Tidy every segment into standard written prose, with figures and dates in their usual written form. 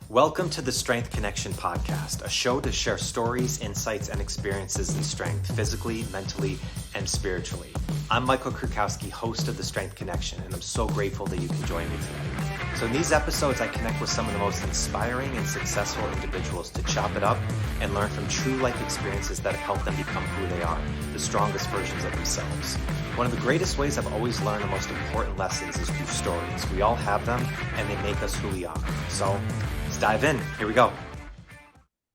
Welcome to the Strength Connection podcast, a show to share stories, insights, and experiences in strength, physically, mentally, and spiritually. I'm Michael Krukowski, host of the Strength Connection, and I'm so grateful that you can join me today. So in these episodes, I connect with some of the most inspiring and successful individuals to chop it up and learn from true life experiences that have helped them become who they are, the strongest versions of themselves. One of the greatest ways I've always learned the most important lessons is through stories. We all have them, and they make us who we are. So let's dive in. Here we go.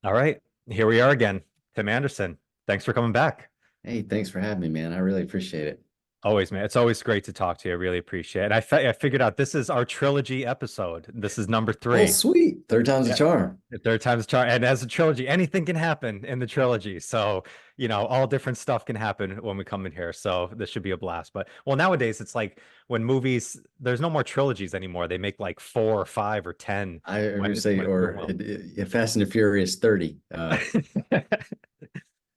All right. Here we are again. Tim Anderson, thanks for coming back. Hey, thanks for having me, man. I really appreciate it. Always, man. It's always great to talk to you. I really appreciate it. I figured out this is our trilogy episode. This is number 3. Oh, sweet. Third time's a charm. Third time's a charm. And as a trilogy, anything can happen in the trilogy. So, all different stuff can happen when we come in here. So this should be a blast. But, well, nowadays it's like when movies, there's no more trilogies anymore. They make like 4 or 5 or 10. I would say, Fast and the Furious 30.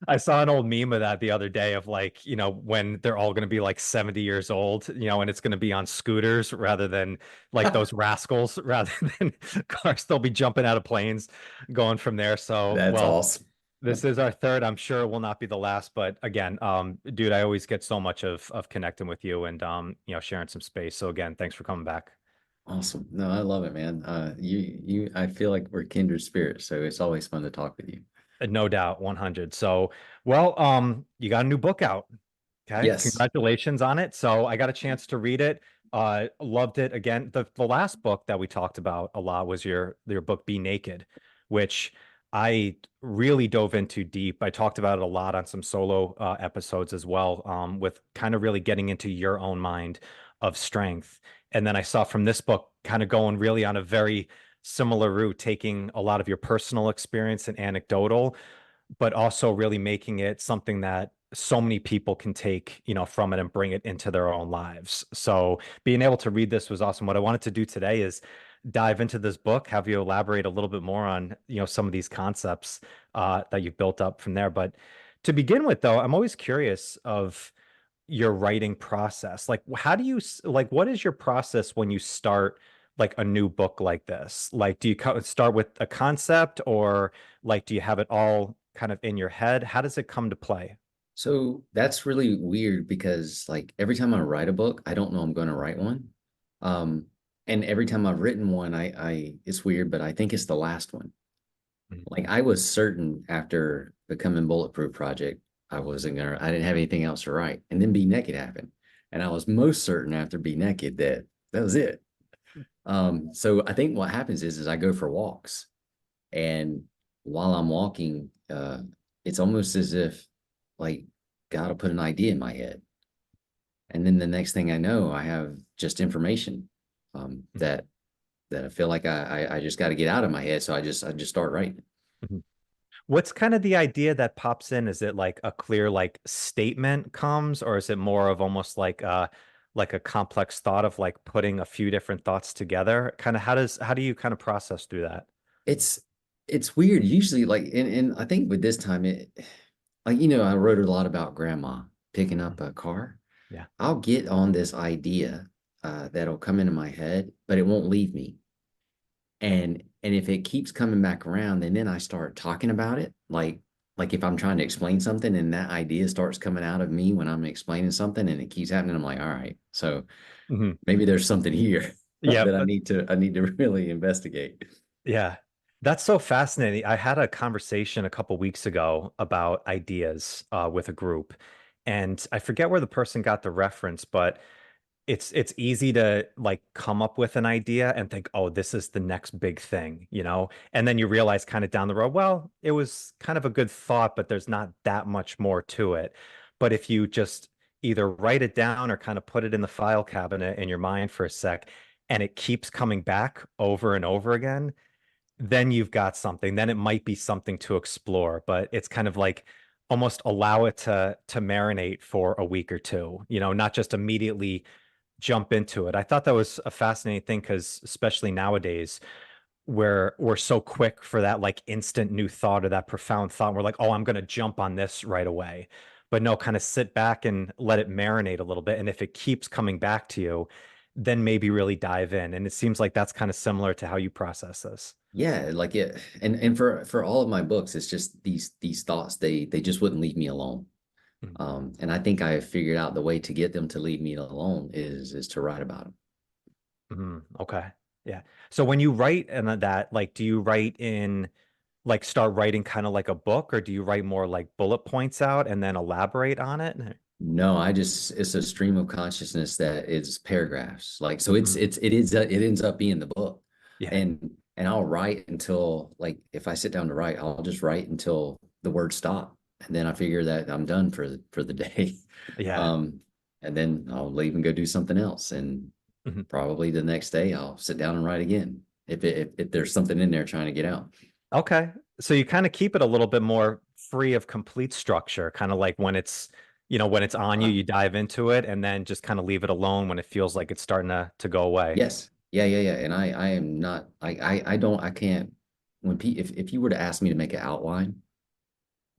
I saw an old meme of that the other day of like, when they're all going to be like 70 years old, and it's going to be on scooters rather than like those rascals, rather than cars. They'll be jumping out of planes going from there. So that's awesome. This is our third. I'm sure it will not be the last, but again, dude, I always get so much of connecting with you and, sharing some space. So again, thanks for coming back. Awesome. No, I love it, man. I feel like we're kindred spirits. So it's always fun to talk with you. No doubt, 100. So, well, you got a new book out. Okay. Yes. Congratulations on it. So I got a chance to read it. Loved it. Again, the last book that we talked about a lot was your book, Be Naked, which I really dove into deep. I talked about it a lot on some solo episodes as well, with kind of really getting into your own mind of strength. And then I saw from this book kind of going really on a very similar route, taking a lot of your personal experience and anecdotal, but also really making it something that so many people can take, from it and bring it into their own lives. So being able to read this was awesome. What I wanted to do today is dive into this book, have you elaborate a little bit more on, some of these concepts that you've built up from there. But to begin with, though, I'm always curious of your writing process. Like, what is your process when you start like a new book like this? Like, do you start with a concept, or like, do you have it all kind of in your head? How does it come to play? So that's really weird because like every time I write a book, I don't know I'm going to write one. And every time I've written one, it's weird, but I think it's the last one. Like I was certain after Becoming Bulletproof Project, I didn't have anything else to write. And then Be Naked happened. And I was most certain after Be Naked that was it. So I think what happens is I go for walks, and while I'm walking, it's almost as if like God will put an idea in my head. And then the next thing I know, I have just information, that I feel like I just got to get out of my head. So I just start writing. What's kind of the idea that pops in? Is it like a clear like statement comes, or is it more of almost like a complex thought of like putting a few different thoughts together? Kind of how do you kind of process through that? It's weird. Usually like, and I think with this time, I wrote a lot about grandma picking up a car. Yeah. I'll get on this idea, that'll come into my head, but it won't leave me. And if it keeps coming back around, and then I start talking about it, like if I'm trying to explain something and that idea starts coming out of me when I'm explaining something and it keeps happening, I'm like, all right, so maybe there's something here that I need to really investigate. Yeah. That's so fascinating. I had a conversation a couple weeks ago about ideas with a group, and I forget where the person got the reference, but it's easy to like come up with an idea and think, oh, this is the next big thing, and then you realize kind of down the road, well, it was kind of a good thought, but there's not that much more to it. But if you just either write it down or kind of put it in the file cabinet in your mind for a sec, and it keeps coming back over and over again, then you've got something. Then it might be something to explore, but it's kind of like almost allow it to marinate for a week or two, not just immediately jump into it. I thought that was a fascinating thing, because especially nowadays where we're so quick for that like instant new thought or that profound thought, we're like, oh, I'm going to jump on this right away. But no, kind of sit back and let it marinate a little bit. And if it keeps coming back to you, then maybe really dive in. And it seems like that's kind of similar to how you process this. Yeah, like it, and for all of my books, it's just these thoughts, they just wouldn't leave me alone. Mhm. And I think I figured out the way to get them to leave me alone is to write about them. Okay. Yeah. So when you write and that, like, do you write in like start writing kind of like a book, or do you write more like bullet points out and then elaborate on it? No, I just it's a stream of consciousness that is paragraphs. Like so Mhm. it ends up being the book. Yeah. And I'll write until like if I sit down to write, I'll just write until the words stop. And then I figure that I'm done for the day. Yeah. Um and then I'll leave and go do something else. And Mhm. probably the next day I'll sit down and write again. If there's something in there trying to get out. Okay. So you kind of keep it a little bit more free of complete structure, kind of like when it's, when it's on you, Uh, you dive into it and then just kind of leave it alone when it feels like it's starting to go away. yes. Yeah, yeah, yeah. And I am not I don't I can't when if you were to ask me to make an outline,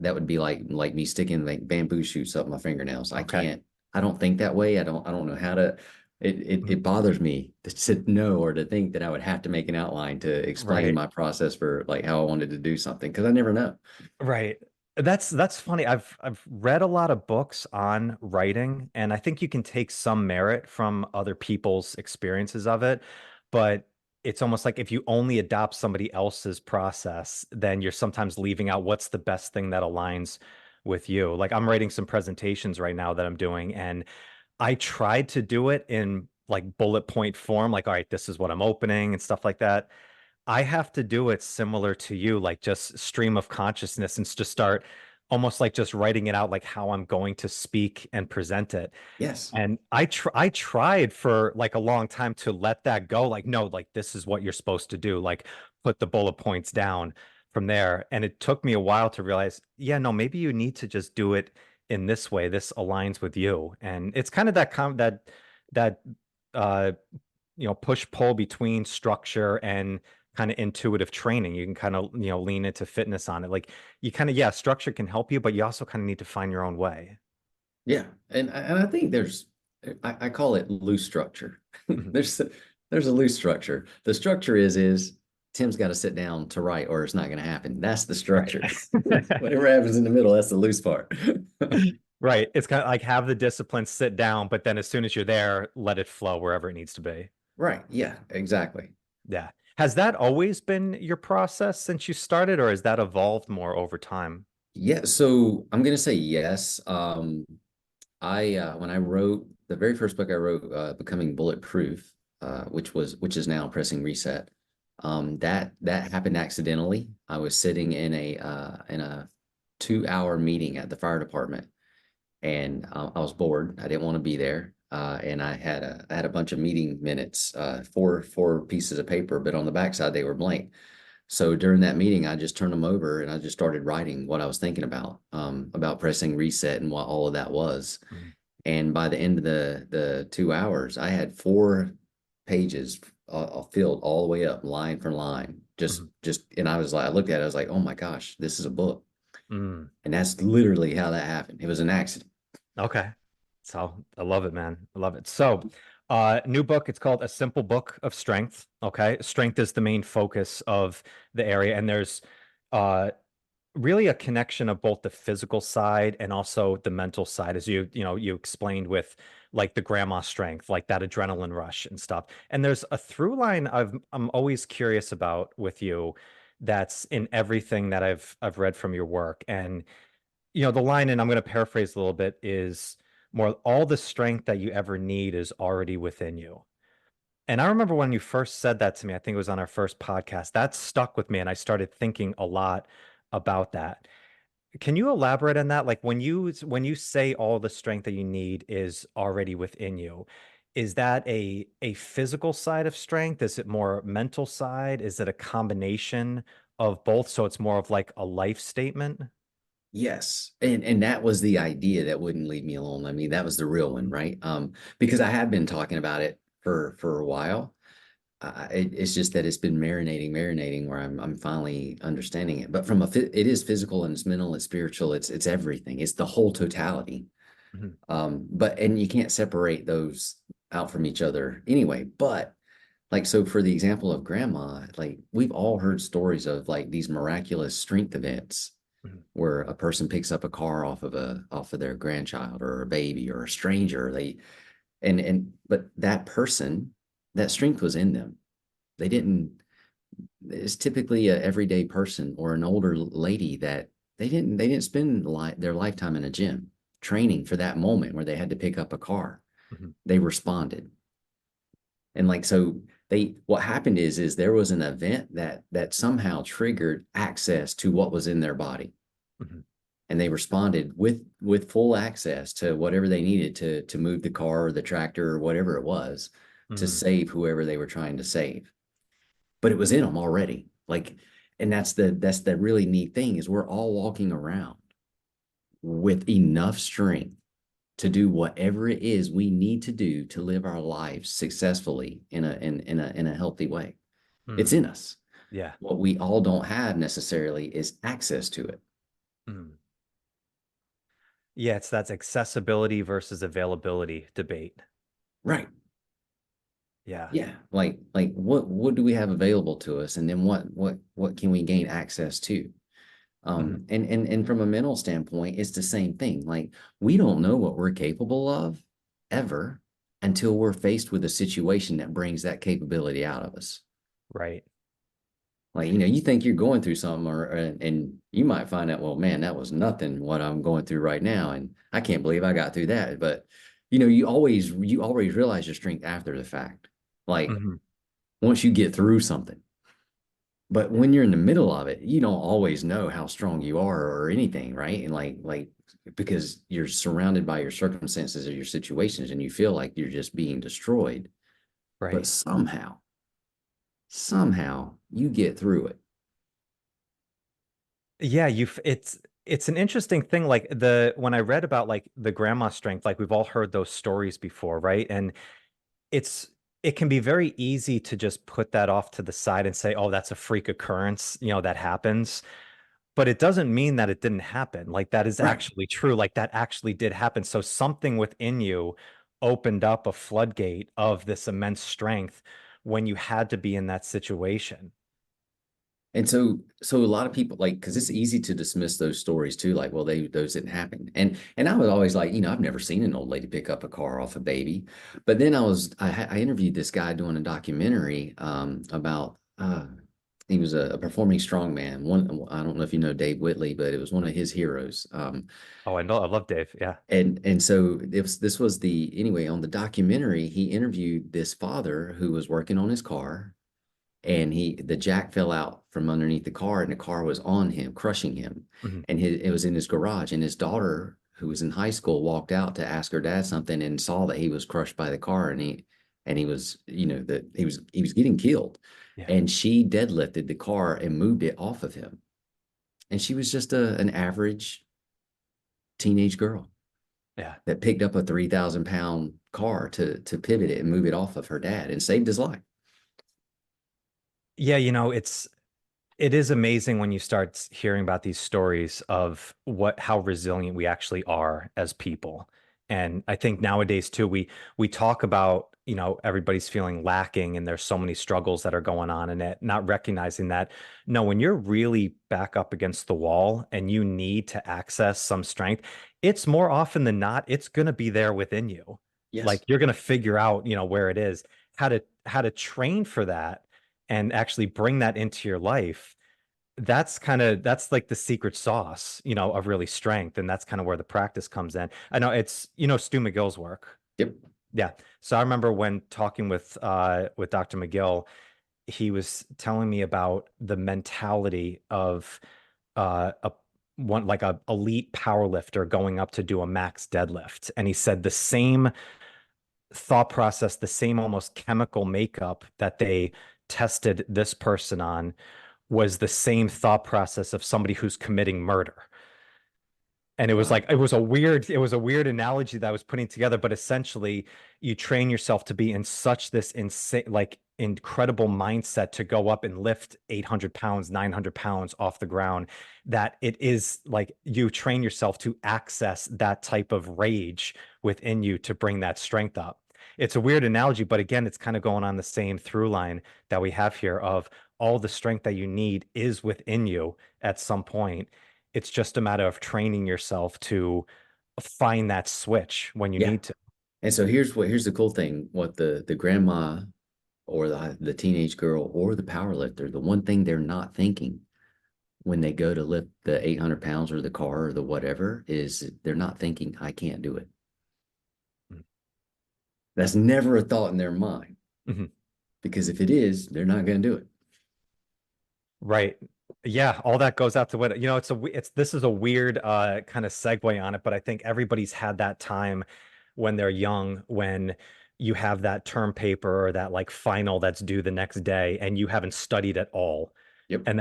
that would be like me sticking like bamboo shoots up my fingernails. I Okay. can't, I don't think that way. I don't know how to, Mhm. it bothers me to know or to think that I would have to make an outline to explain Right. my process for like how I wanted to do something because I never know. Right. That's funny. I've read a lot of books on writing, and I think you can take some merit from other people's experiences of it, but it's almost like if you only adopt somebody else's process, then you're sometimes leaving out what's the best thing that aligns with you. Like I'm writing some presentations right now that I'm doing, and I tried to do it in like bullet point form, like, all right, this is what I'm opening and stuff like that. I have to do it similar to you, like just stream of consciousness and just start almost like just writing it out, like how I'm going to speak and present it. Yes. And I tried for like a long time to let that go. Like, no, like this is what you're supposed to do. Like put the bullet points down from there. And it took me a while to realize, yeah, no, maybe you need to just do it in this way. This aligns with you. And it's kind of that uh push pull between structure and kind of intuitive training. You can kind of, lean into fitness on it. Like you kind of, yeah, structure can help you, but you also kind of need to find your own way. Yeah. And I think I call it loose structure. Mhm. There's a loose structure. The structure is Tim's got to sit down to write or it's not going to happen. That's the Right. structure. Whatever happens in the middle, that's the loose part. Right. It's kind of like have the discipline, sit down, but then as soon as you're there, let it flow wherever it needs to be. Right. Yeah, exactly. Yeah. Has that always been your process since you started, or has that evolved more over time? Yeah, so I'm gonna say yes. I when I wrote the very first book I wrote, Becoming Bulletproof, which is now Pressing Reset. That happened accidentally. I was sitting in a 2 hour meeting at the fire department, and I was bored. I didn't want to be there, and I had a bunch of meeting minutes, four pieces of paper, but on the backside they were blank. So during that meeting, I just turned them over and I just started writing what I was thinking about pressing reset and what all of that was. Mhm. And by the end of the 2 hours, I had 4 pages filled all the way up, line for line. Mhm. And I was like, I looked at it, I was like, oh my gosh, this is a book. Mm. And that's literally how that happened. It was an accident. Okay. So I love it, man. I love it. So, new book, it's called A Simple Book of Strength. Okay. Strength is the main focus of the area. And there's uh really a connection of both the physical side and also the mental side, as you explained with like the grandma strength, like that adrenaline rush and stuff. And there's a through line I'm always curious about with you that's in everything that I've read from your work. And the line, and I'm going to paraphrase a little bit, is more all the strength that you ever need is already within you. And I remember when you first said that to me, I think it was on our first podcast, that stuck with me. And I started thinking a lot about that. Can you elaborate on that? Like when you say all the strength that you need is already within you, is that a physical side of strength? Is it more mental side? Is it a combination of both? So it's more of like a life statement? Yes. And that was the idea that wouldn't leave me alone. I mean, that was the real one, right? Because I have been talking about it for a while. It's just that it's been marinating, where I'm finally understanding it. But it is physical and it's mental, it's spiritual, it's everything. It's the whole totality. Mhm. And you can't separate those. out from each other anyway. But like, so for the example of grandma, like we've all heard stories of like these miraculous strength events Mhm. where a person picks up a car off of their grandchild or a baby or a stranger. But that person, that strength was in them. They didn't, it's typically a everyday person or an older lady that they didn't spend their lifetime in a gym training for that moment where they had to pick up a car. Mhm. They responded. And like so they what happened is there was an event that somehow triggered access to what was in their body. Mhm. And they responded with full access to whatever they needed to move the car or the tractor or whatever it was to Mhm. save whoever they were trying to save. But it was in them already. Like, and that's the really neat thing is we're all walking around with enough strength to do whatever it is we need to do to live our lives successfully in a healthy way. It's Mhm. in us. Yeah. What we all don't have necessarily is access to it. Mhm. Yeah, it's that accessibility versus availability debate. Right. Yeah. Yeah. Like what do we have available to us? And then what can we gain access to? Mhm. And from a mental standpoint, it's the same thing. Like we don't know what we're capable of ever until we're faced with a situation that brings that capability out of us. Right. Like, you think you're going through something and you might find out, well, man, that was nothing what I'm going through right now. And I can't believe I got through that. But you always realize your strength after the fact. Like Mhm. once you get through something. But when you're in the middle of it, you don't always know how strong you are or anything, right? And like because you're surrounded by your circumstances or your situations and you feel like you're just being destroyed. But Right. somehow you get through it. Yeah, it's an interesting thing. Like the when I read about like the grandma strength, like we've all heard those stories before, right? And it's it can be very easy to just put that off to the side and say, oh, that's a freak occurrence, that happens. But it doesn't mean that it didn't happen. Like that is Right. actually true. Like that actually did happen. So something within you opened up a floodgate of this immense strength when you had to be in that situation. And so a lot of people like because it's easy to dismiss those stories too, like, well, those didn't happen. And I was always like, I've never seen an old lady pick up a car off a baby. But then I interviewed this guy doing a documentary about he was a performing strongman. I don't know if you know Dave Whitley, but it was one of his heroes. Oh, I know. I love Dave. Yeah. And so this was the anyway on the documentary, he interviewed this father who was working on his car and the jack fell out from underneath the car and the car was on him crushing him Mhm. and it was in his garage and his daughter who was in high school walked out to ask her dad something and saw that he was crushed by the car and he was that he was getting killed Yeah. and she deadlifted the car and moved it off of him and she was just an average teenage girl Yeah. that picked up a 3,000 pound car to pivot it and move it off of her dad and saved his life. Yeah, it is amazing when you start hearing about these stories of how resilient we actually are as people. And I think nowadays too, we talk about, everybody's feeling lacking and there's so many struggles that are going on in it, not recognizing that no, when you're really back up against the wall and you need to access some strength, it's more often than not, it's going to be there within you. Like Yes. you're going to figure out, where it is, how to train for that and actually bring that into your life. That's like the secret sauce, of really strength. And that's kind of where the practice comes in. I know it's, Stu McGill's work. Yep. Yeah. So I remember when talking with Dr. McGill, he was telling me about the mentality of a one like a elite power lifter going up to do a max deadlift. And he said the same thought process, the same almost chemical makeup that they tested this person on was the same thought process of somebody who's committing murder. And it was Wow. like it was a weird analogy that I was putting together, but essentially you train yourself to be in such this insane, like incredible mindset to go up and lift 800 pounds, 900 pounds off the ground, that it is like you train yourself to access that type of rage within you to bring that strength up. it's a weird analogy, but again, it's kind of going on the same through line that we have here of all the strength that you need is within you at some point. It's just a matter of training yourself to find that switch when you Yeah. need to. And so here's the cool thing. What the grandma or the teenage girl or the power lifter, the one thing they're not thinking when they go to lift the 800 pounds or the car or the whatever is they're not thinking, I can't do it. That's never a thought in their mind Mhm. because if it is, they're not going to do it. Right. Yeah, all that goes out to what, it's this is a weird kind of segue on it, but I think everybody's had that time when they're young when you have that term paper or that like final that's due the next day and you haven't studied at all. Yep. And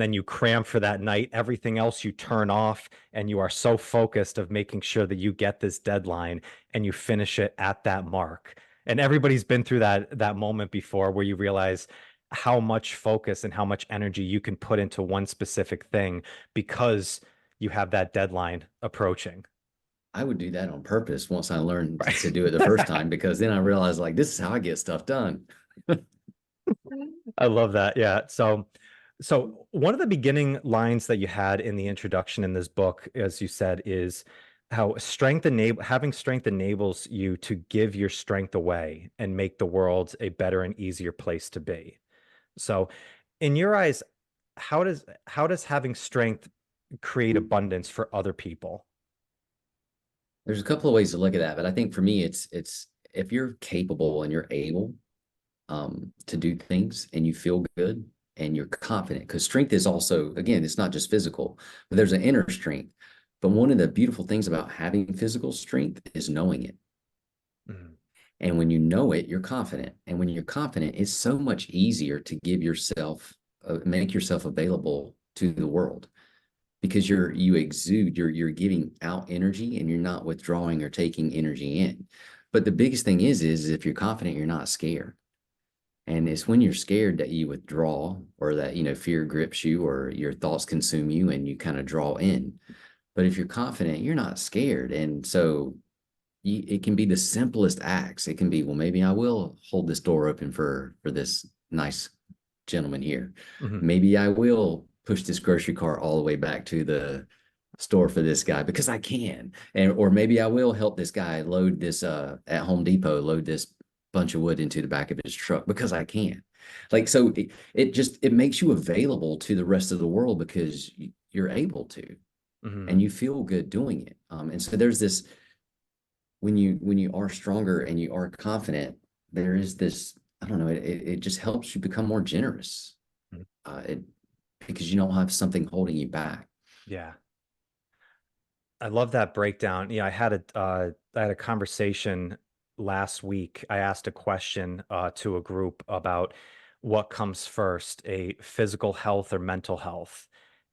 then you cram for that night. Everything else you turn off and you are so focused of making sure that you get this deadline and you finish it at that mark. And everybody's been through that moment before where you realize how much focus and how much energy you can put into one specific thing because you have that deadline approaching. I would do that on purpose once I learned to do it the first Right. time because then I realized like this is how I get stuff done. I love that. Yeah. So one of the beginning lines that you had in the introduction in this book, as you said, is how having strength enables you to give your strength away and make the world a better and easier place to be. So in your eyes, how does having strength create abundance for other people? There's a couple of ways to look at that, but I think for me it's if you're capable and you're able to do things and you feel good and you're confident because strength is also again it's not just physical but there's an inner strength, but one of the beautiful things about having physical strength is knowing it, Mhm. and when you know it you're confident, and when you're confident it's so much easier to give yourself make yourself available to the world because you exude, you're giving out energy and you're not withdrawing or taking energy in. But the biggest thing is if you're confident you're not scared. And it's when you're scared that you withdraw or that, fear grips you or your thoughts consume you and you kind of draw in. But if you're confident, you're not scared. And so it can be the simplest acts. It can be, well, maybe I will hold this door open for this nice gentleman here. Mhm. Maybe I will push this grocery cart all the way back to the store for this guy because I can. And or maybe I will help this guy load this at Home Depot, load this bunch of wood into the back of his truck because I can. Like so it makes you available to the rest of the world because you're able to Mhm. and you feel good doing it. And so there's this when you are stronger and you are confident, there is this, I don't know, it just helps you become more generous. Mhm. It because you don't have something holding you back. Yeah. I love that breakdown. Yeah, I had a conversation last week. I asked a question to a group about what comes first, a physical health or mental health.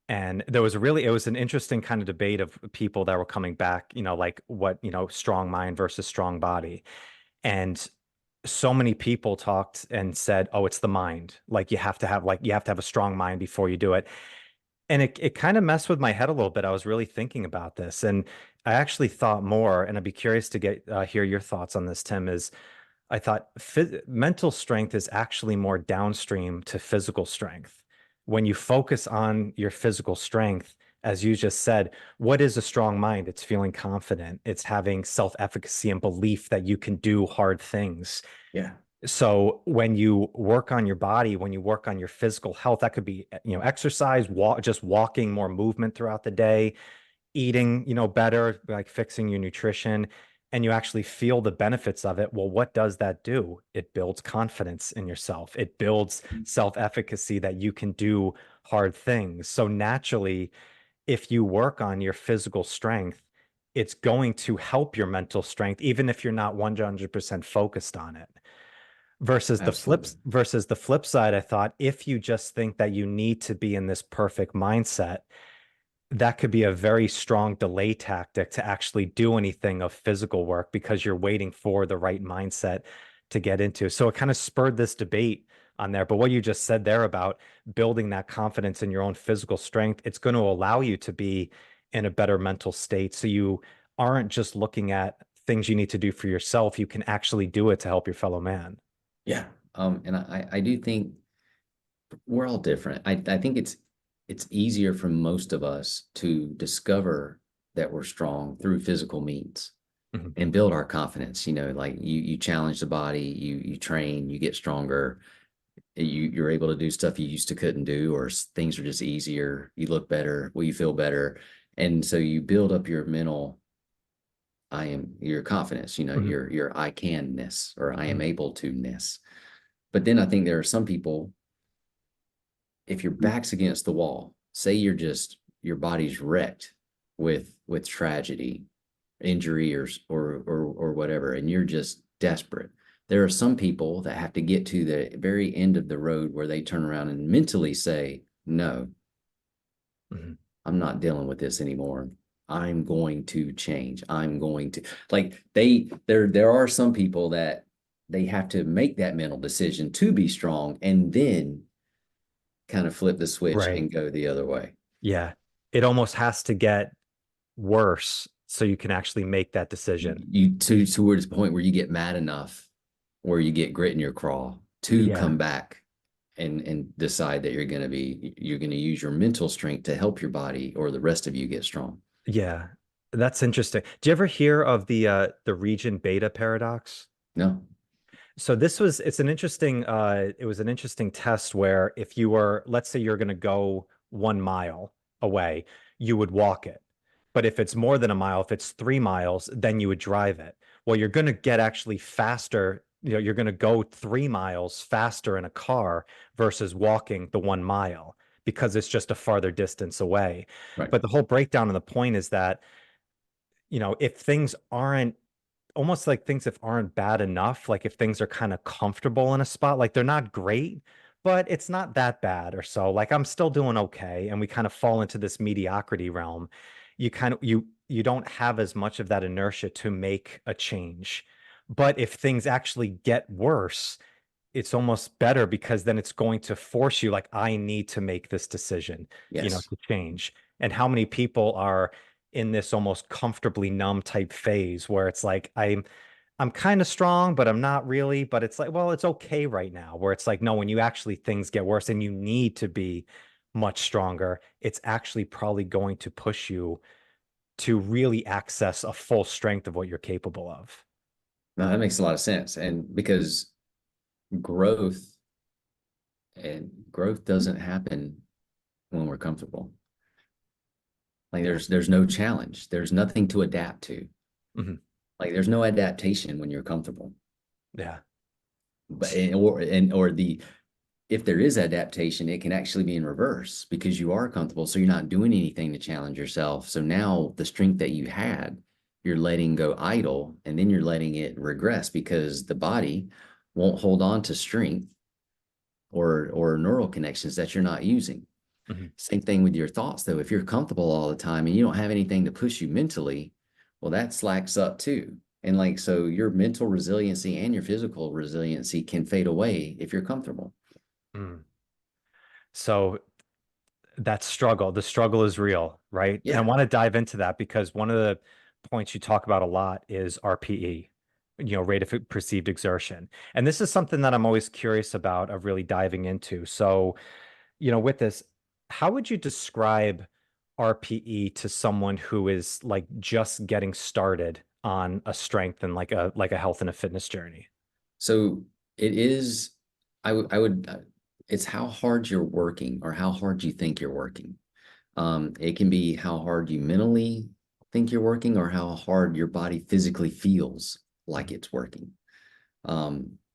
And it was an interesting kind of debate of people that were coming back, like what, strong mind versus strong body. And so many people talked and said, "Oh, it's the mind. Like you have to have a strong mind before you do it." And it kind of messed with my head a little bit. I was really thinking about this, and I actually thought more, and I'd be curious to get hear your thoughts on this, Tim, is I thought mental strength is actually more downstream to physical strength. When you focus on your physical strength, as you just said, what is a strong mind? It's feeling confident. It's having self-efficacy and belief that you can do hard things. Yeah, So when you work on your body, when you work on your physical health, that could be, exercise, just walking, more movement throughout the day, eating, better, like fixing your nutrition, and you actually feel the benefits of it. Well, what does that do? It builds confidence in yourself. It builds self-efficacy that you can do hard things. So naturally, if you work on your physical strength, it's going to help your mental strength, even if you're not 100% focused on it. absolutely. Versus the flip side, I thought if you just think that you need to be in this perfect mindset, that could be a very strong delay tactic to actually do anything of physical work because you're waiting for the right mindset to get into. So it kind of spurred this debate on there. But what you just said there about building that confidence in your own physical strength, it's going to allow you to be in a better mental state. So you aren't just looking at things you need to do for yourself, you can actually do it to help your fellow man. Yeah. And I do think we're all different. I think it's easier for most of us to discover that we're strong through physical means Mhm. and build our confidence. You know, like you challenge the body, you train, you get stronger, you're able to do stuff you used to couldn't do, or things are just easier. You look better, well, you feel better, and so you build up your mental your confidence. You know, Mhm. your I can-ness or I am Mhm. able to-ness. But then I think there are some people, if your back's against the wall, say your body's wrecked with tragedy, injury, or whatever, and you're just desperate. There are some people that have to get to the very end of the road where they turn around and mentally say, "No, Mhm. I'm not dealing with this anymore. I'm going to change. I'm going to," like there are some people that they have to make that mental decision to be strong and then kind of flip the switch Right. and go the other way. Yeah. It almost has to get worse so you can actually make that decision. You to towards the point where you get mad enough, where you get grit in your craw to Yeah. come back and decide that you're going to use your mental strength to help your body or the rest of you get strong. Yeah. That's interesting. Do you ever hear of the region beta paradox? No. So it's an interesting it was an interesting test where if you were, let's say you're going to go 1 mile away, you would walk it. But if it's more than a mile, if it's 3 miles, then you would drive it. Well, you're going to get actually faster. You're going to go 3 miles faster in a car versus walking the 1 mile because it's just a farther distance away. Right. But the whole breakdown of the point is that, if things aren't almost like things if aren't bad enough, like if things are kind of comfortable in a spot, like they're not great, but it's not that bad or so. Like I'm still doing okay, and we kind of fall into this mediocrity realm. You don't have as much of that inertia to make a change. But if things actually get worse, it's almost better because then it's going to force you, like, I need to make this decision, Yes. to change. And how many people are in this almost comfortably numb type phase where it's like, I'm kind of strong, but I'm not really. But it's like, well, it's okay right now. Where it's like, no, when you actually things get worse and you need to be much stronger, it's actually probably going to push you to really access a full strength of what you're capable of. No, that makes a lot of sense. And because growth growth doesn't happen when we're comfortable. Like there's no challenge. There's nothing to adapt to. Mhm. Like there's no adaptation when you're comfortable. Yeah. But or the if there is adaptation, it can actually be in reverse because you are comfortable. So you're not doing anything to challenge yourself. So now the strength that you had, you're letting go idle and then you're letting it regress because the body won't hold on to strength or neural connections that you're not using. Mhm. Same thing with your thoughts, though. If you're comfortable all the time and you don't have anything to push you mentally, well, that slacks up too. And like, so your mental resiliency and your physical resiliency can fade away if you're comfortable. Mm. So the struggle is real, right? And I Yeah. want to dive into that because one of the points you talk about a lot is RPE, rate of perceived exertion. And this is something that I'm always curious about of really diving into. So, with this, how would you describe RPE to someone who is like just getting started on a strength and like a health and a fitness journey? So it is, I would, it's how hard you're working or how hard you think you're working. It can be how hard you mentally think you're working or how hard your body physically feels like it's working.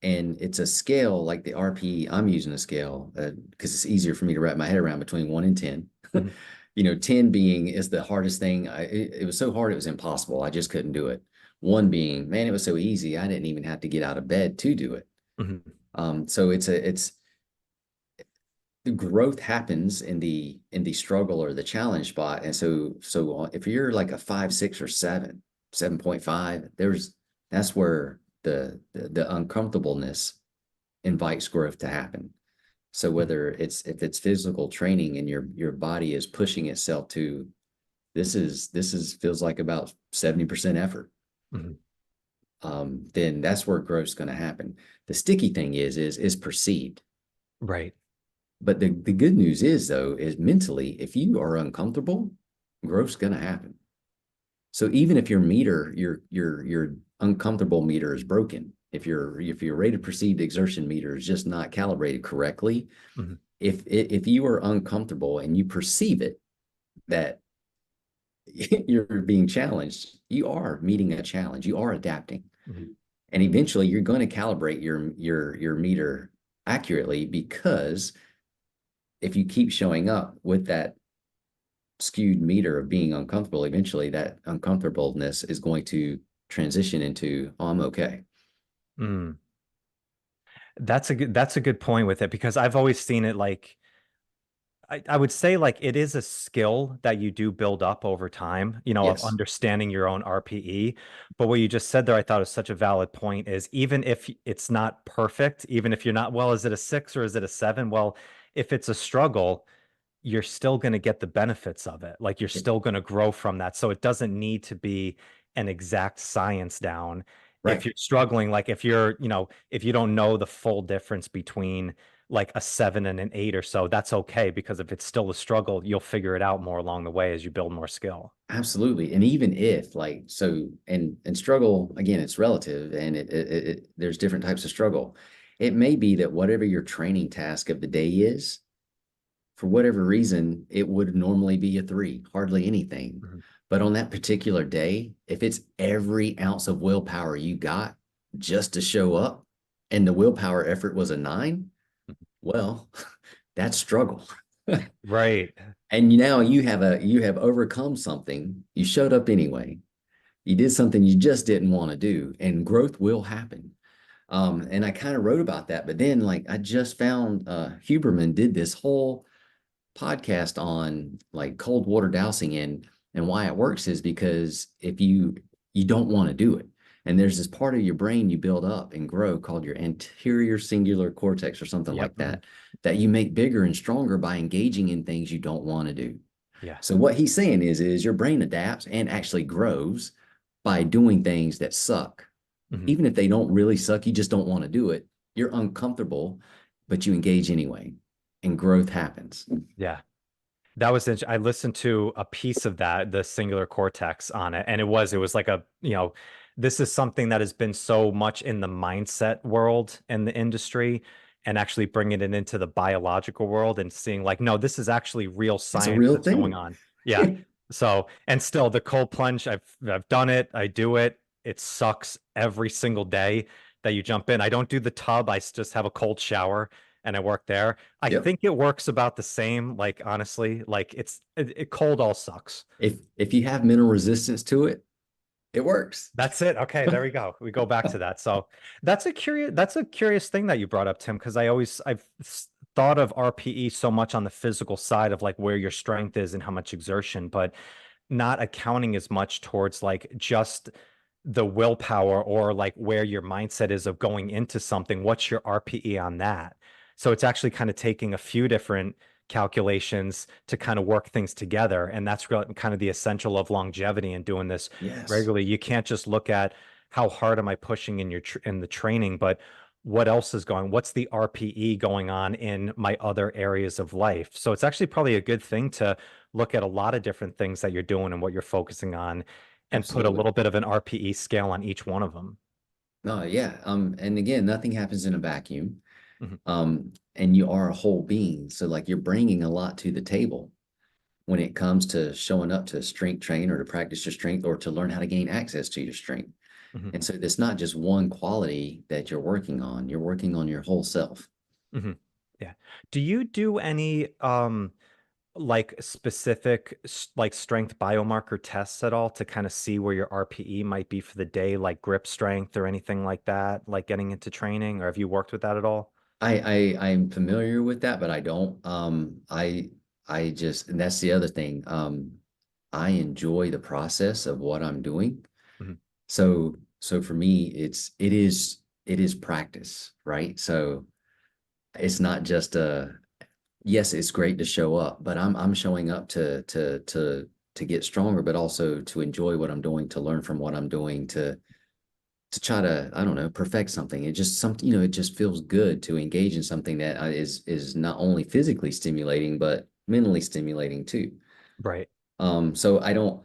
And it's a scale like the RPE. I'm using a scale because it's easier for me to wrap my head around between 1 and 10. Mhm. 10 being is the hardest thing. It was so hard, it was impossible. I just couldn't do it. One being, man, it was so easy. I didn't even have to get out of bed to do it. Mhm. So it's the growth happens in the struggle or the challenge spot. And so if you're like a 5, 6, or 7, 7.5, that's where the uncomfortableness invites growth to happen. So Mhm. whether if it's physical training and your body is pushing itself to this is feels like about 70% effort. Mhm. then that's where growth's going to happen. The sticky thing is perceived. Right. But the good news is though, is mentally, if you are uncomfortable, growth's going to happen. So even if your meter, your uncomfortable meter is broken, if your rated perceived exertion meter is just not calibrated correctly, Mhm. if you are uncomfortable and you perceive it that you're being challenged, you are meeting a challenge, you are adapting, Mhm. and eventually you're going to calibrate your meter accurately, because if you keep showing up with that skewed meter of being uncomfortable, eventually that uncomfortableness is going to transition into, oh, I'm okay. Mm. That's a good point with it because I've always seen it like I would say like it is a skill that you do build up over time, of Yes, understanding your own RPE. But what you just said there, I thought was such a valid point is even if it's not perfect, even if you're not, well, is it a 6 or is it a 7? Well, if it's a struggle, you're still going to get the benefits of it. Like you're still going to grow from that. So it doesn't need to be an exact science down. If right. you're struggling, like if if you don't know the full difference between like a 7 and an 8 or so, that's okay because if it's still a struggle, you'll figure it out more along the way as you build more skill. Absolutely. And even if like so and struggle, again, it's relative, and there's different types of struggle. It may be that whatever your training task of the day is, for whatever reason, it would normally be a 3, hardly anything. Mhm. But on that particular day, if it's every ounce of willpower you got just to show up, and the willpower effort was a 9, well, that's struggle. Right. And now you have overcome something. You showed up anyway. You did something you just didn't want to do, and growth will happen. And I kind of wrote about that, but then like I just found Huberman did this whole podcast on like cold water dowsing, and why it works is because if you don't want to do it, and there's this part of your brain you build up and grow called your anterior singular cortex or something Yep. like Mhm. that you make bigger and stronger by engaging in things you don't want to do. Yeah. So what he's saying is your brain adapts and actually grows by doing things that suck. Mhm. Even if they don't really suck, you just don't want to do it. You're uncomfortable, but you engage anyway, and growth happens. Yeah. That was I listened to a piece of that, the singular cortex on it, and it was like this is something that has been so much in the mindset world and the industry, and actually bringing it into the biological world and seeing like, no, this is actually real It's a science real that's going thing. on. Yeah. So, and still the cold plunge, I've done it, I do it. It sucks every single day that you jump in. I don't do the tub, just have a cold shower and I work there. I Yep. think it works about the same. Like honestly, like cold all sucks. If you have mental resistance to it, it works. That's it. Okay, there we go. We go back to that. So that's a curious thing that you brought up, Tim, because I've thought of RPE so much on the physical side of like where your strength is and how much exertion, but not accounting as much towards like just the willpower or like where your mindset is of going into something. What's your RPE on that? So it's actually kind of taking a few different calculations to kind of work things together. And that's really kind of the essential of longevity and doing this Yes. regularly. You can't just look at how hard am I pushing in the training, but what else is what's the RPE going on in my other areas of life? So it's actually probably a good thing to look at a lot of different things that you're doing and what you're focusing on and put a Absolutely. little bit of an RPE scale on each one of them. No, yeah. And again, nothing happens in a vacuum. Mhm. And you are a whole being. So like you're bringing a lot to the table when it comes to showing up to strength train or to practice your strength or to learn how to gain access to your strength. Mhm. And so it's not just one quality that you're working on your whole self. Mhm. Yeah. Do you do any like specific like strength biomarker tests at all to kind of see where your RPE might be for the day, like grip strength or anything like that, like getting into training, or have you worked with that at all? I'm familiar with that, but I don't. I just, and that's the other thing. I enjoy the process of what I'm doing. Mhm. So for me, it is practice, right? So it's not just a, yes, it's great to show up, but I'm showing up to get stronger, but also to enjoy what I'm doing, to learn from what I'm doing, to try to, I don't know, perfect something. It just something, you know, it just feels good to engage in something that is not only physically stimulating, but mentally stimulating too. Right. So I don't,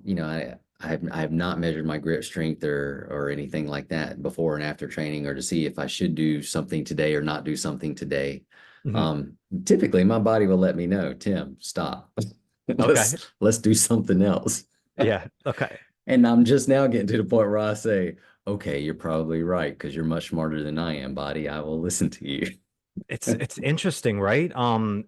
you know, I have not measured my grip strength or anything like that before and after training, or to see if I should do something today or not do something today. Mhm. Um, Typically my body will let me know, Tim, stop. Okay. Let's do something else. Yeah. Okay. And I'm just now getting to the point where I say, okay, you're probably right because you're much smarter than I am, body. I will listen to you. It's interesting, right? One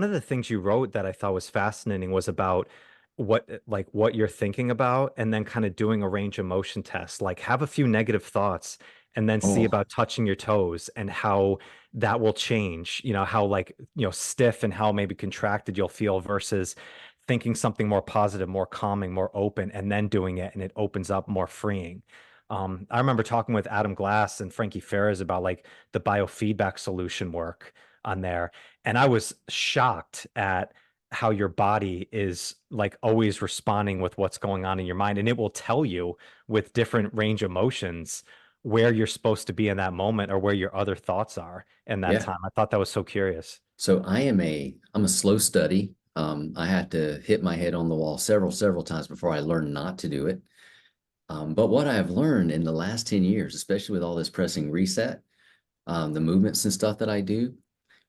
of the things you wrote that I thought was fascinating was about what you're thinking about and then kind of doing a range of motion test. Like have a few negative thoughts and then see Oh, about touching your toes and how that will change, how like, stiff and how maybe contracted you'll feel versus thinking something more positive, more calming, more open, and then doing it and it opens up more freeing. I remember talking with Adam Glass and Frankie Ferris about like the biofeedback solution work on there. And I was shocked at how your body is like always responding with what's going on in your mind. And it will tell you with different range of motions where you're supposed to be in that moment or where your other thoughts are in that yeah. time. I thought that was so curious. So I'm a slow study. I had to hit my head on the wall several times before I learned not to do it. But what I've learned in the last 10 years, especially with all this pressing reset, the movements and stuff that I do,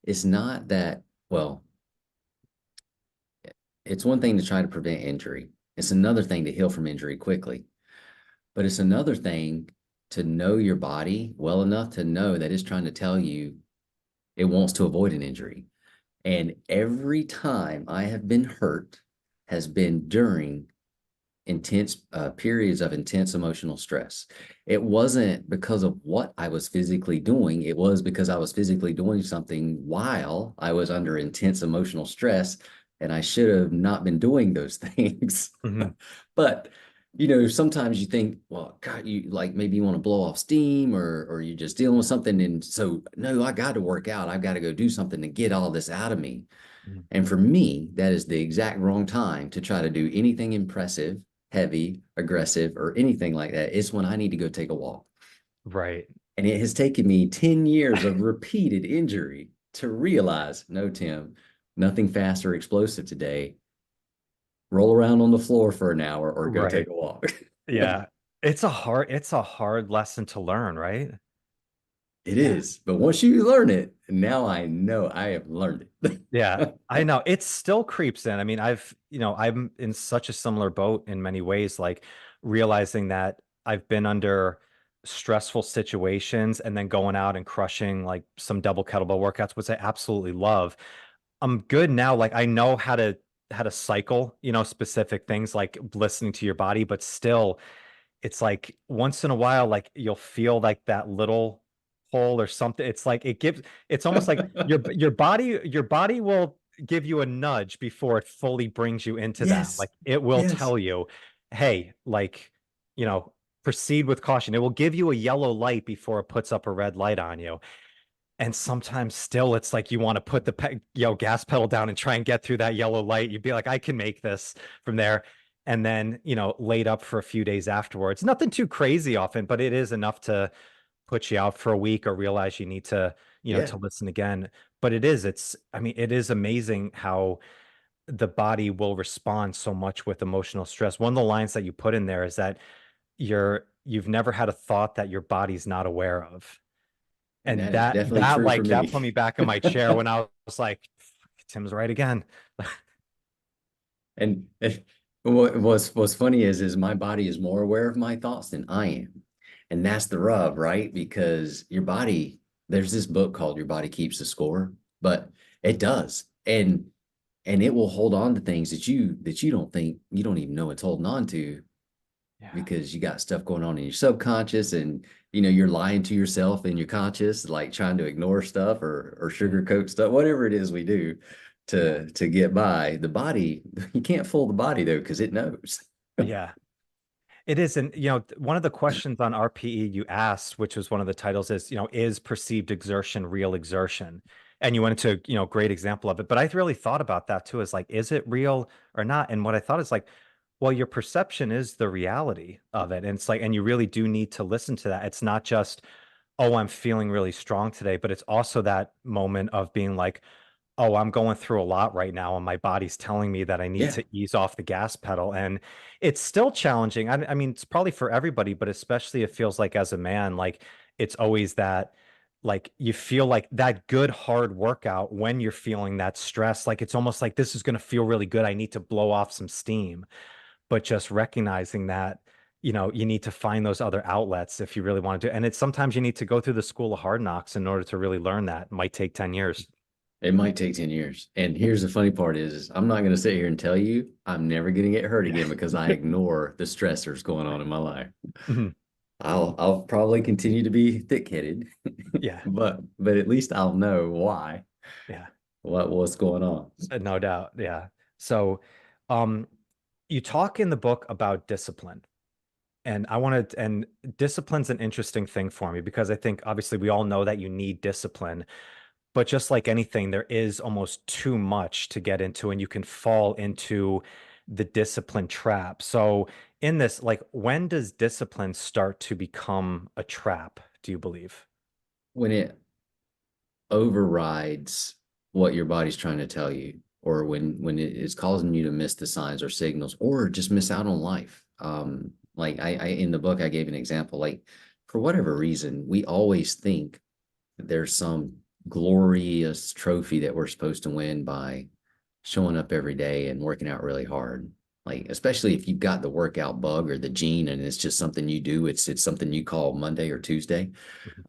it's not that, well, it's one thing to try to prevent injury. It's another thing to heal from injury quickly. But it's another thing to know your body well enough to know that it's trying to tell you it wants to avoid an injury. And every time I have been hurt has been during intense periods of intense emotional stress. It wasn't because of what I was physically doing, it was because I was physically doing something while I was under intense emotional stress. And I should have not been doing those things. Mhm. But you know, sometimes you think, well, God, you like maybe you want to blow off steam or you're just dealing with something. And so, no, I got to work out. I've got to go do something to get all this out of me. Mhm. And for me, that is the exact wrong time to try to do anything impressive, heavy, aggressive, or anything like that. It's when I need to go take a walk. Right. And it has taken me 10 years of repeated injury to realize, no, Tim, nothing fast or explosive today. Roll around on the floor for an hour or go take Right. a walk. Yeah. It's a hard lesson to learn, right? It Yeah. is. But once you learn it, now I know I have learned it. Yeah, I know. It still creeps in. I mean, I'm in such a similar boat in many ways, like realizing that I've been under stressful situations and then going out and crushing like some double kettlebell workouts, which I absolutely love. I'm good now. Like I know how to cycle, specific things like listening to your body, but still it's like once in a while, like you'll feel like that little hole or something. It's almost like your body will give you a nudge before it fully brings you into that. Yes. Like it will Yes. tell you, hey, like, you know, proceed with caution. It will give you a yellow light before it puts up a red light on you. And sometimes still it's like you want to put the gas pedal down and try and get through that yellow light. You'd be like, I can make this from there. And then, laid up for a few days afterwards. Nothing too crazy often, but it is enough to put you out for a week or realize you need to, Yeah. to listen again. But I mean, it is amazing how the body will respond so much with emotional stress. One of the lines that you put in there is that you've never had a thought that your body's not aware of. And And that is that definitely that true for like that me. put me back in my chair when I was like, Tim's right again. And what's funny is my body is more aware of my thoughts than I am. And that's the rub, right? Because your body, there's this book called Your Body Keeps the Score, but it does. And it will hold on to things that you don't think you don't even know it's holding on to Yeah. because you got stuff going on in your subconscious and you know you're lying to yourself in your conscious, like trying to ignore stuff or Mm. sugarcoat stuff, whatever it is we do Yeah. to get by. The body, you can't fool the body though, because it knows. Yeah. It is. And, one of the questions on RPE you asked, which was one of the titles is, is perceived exertion real exertion? And you went into, great example of it. But I really thought about that too, is like, is it real or not? And what I thought is like, Well, your perception is the reality of it. And it's like, and you really do need to listen to that. It's not just, oh, I'm feeling really strong today, but it's also that moment of being like, oh, I'm going through a lot right now, and my body's telling me that I need Yeah. to ease off the gas pedal. And it's still challenging. I mean, it's probably for everybody, but especially it feels like as a man, like it's always that, like you feel like that good hard workout when you're feeling that stress, like it's almost like this is going to feel really good. I need to blow off some steam, but just recognizing that, you need to find those other outlets if you really want to do. And it's sometimes you need to go through the school of hard knocks in order to really learn that. It might take 10 years. It might take 10 years. And here's the funny part is I'm not going to sit here and tell you I'm never going to get hurt Yeah. again because I ignore the stressors going on in my life. Mhm. I'll probably continue to be thick-headed, Yeah. but at least I'll know why, Yeah. what's going on. No doubt. Yeah. So, um, you talk in the book about discipline, and and discipline's an interesting thing for me because I think obviously we all know that you need discipline, but just like anything, there is almost too much to get into, and you can fall into the discipline trap. So, in this, like, when does discipline start to become a trap, do you believe? When it overrides what your body's trying to tell you, or when it is causing you to miss the signs or signals, or just miss out on life. Like I in the book I gave an example. Like for whatever reason, we always think that there's some glorious trophy that we're supposed to win by showing up every day and working out really hard. Like especially if you've got the workout bug or the gene and it's just something you do, it's something you call Monday or Tuesday,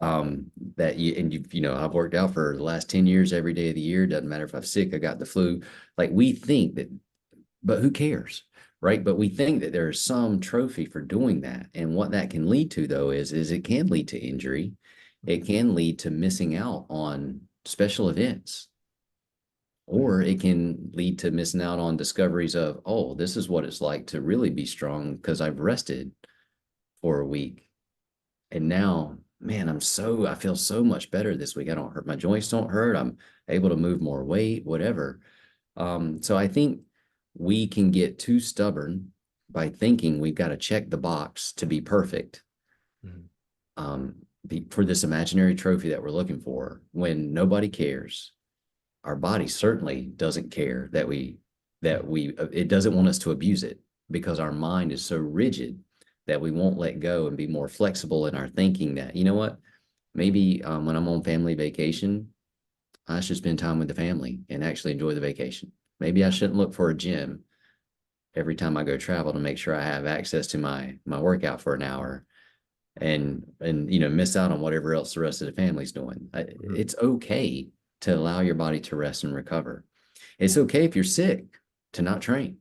Mhm. that you and I've worked out for the last 10 years every day of the year. Doesn't matter if I'm sick, I got the flu. Like we think that, but who cares? Right. But we think that there is some trophy for doing that. And what that can lead to though is it can lead to injury. It can lead to missing out on special events, Mhm. or it can lead to missing out on discoveries of, oh, this is what it's like to really be strong because I've rested for a week. And now, man, I feel so much better this week. I don't hurt, my joints don't hurt. I'm able to move more weight, whatever. So I think we can get too stubborn by thinking we've got to check the box to be perfect, Mhm. um, for this imaginary trophy that we're looking for when nobody cares. Our body certainly doesn't care Mhm. it doesn't want us to abuse it because our mind is so rigid that we won't let go and be more flexible in our thinking that, you know what, maybe when I'm on family vacation, I should spend time with the family and actually enjoy the vacation. Maybe I shouldn't look for a gym every time I go travel to make sure I have access to my workout for an hour and miss out on whatever else the rest of the family's doing. Mhm. It's okay to allow your body to rest and recover. It's okay if you're sick to not train,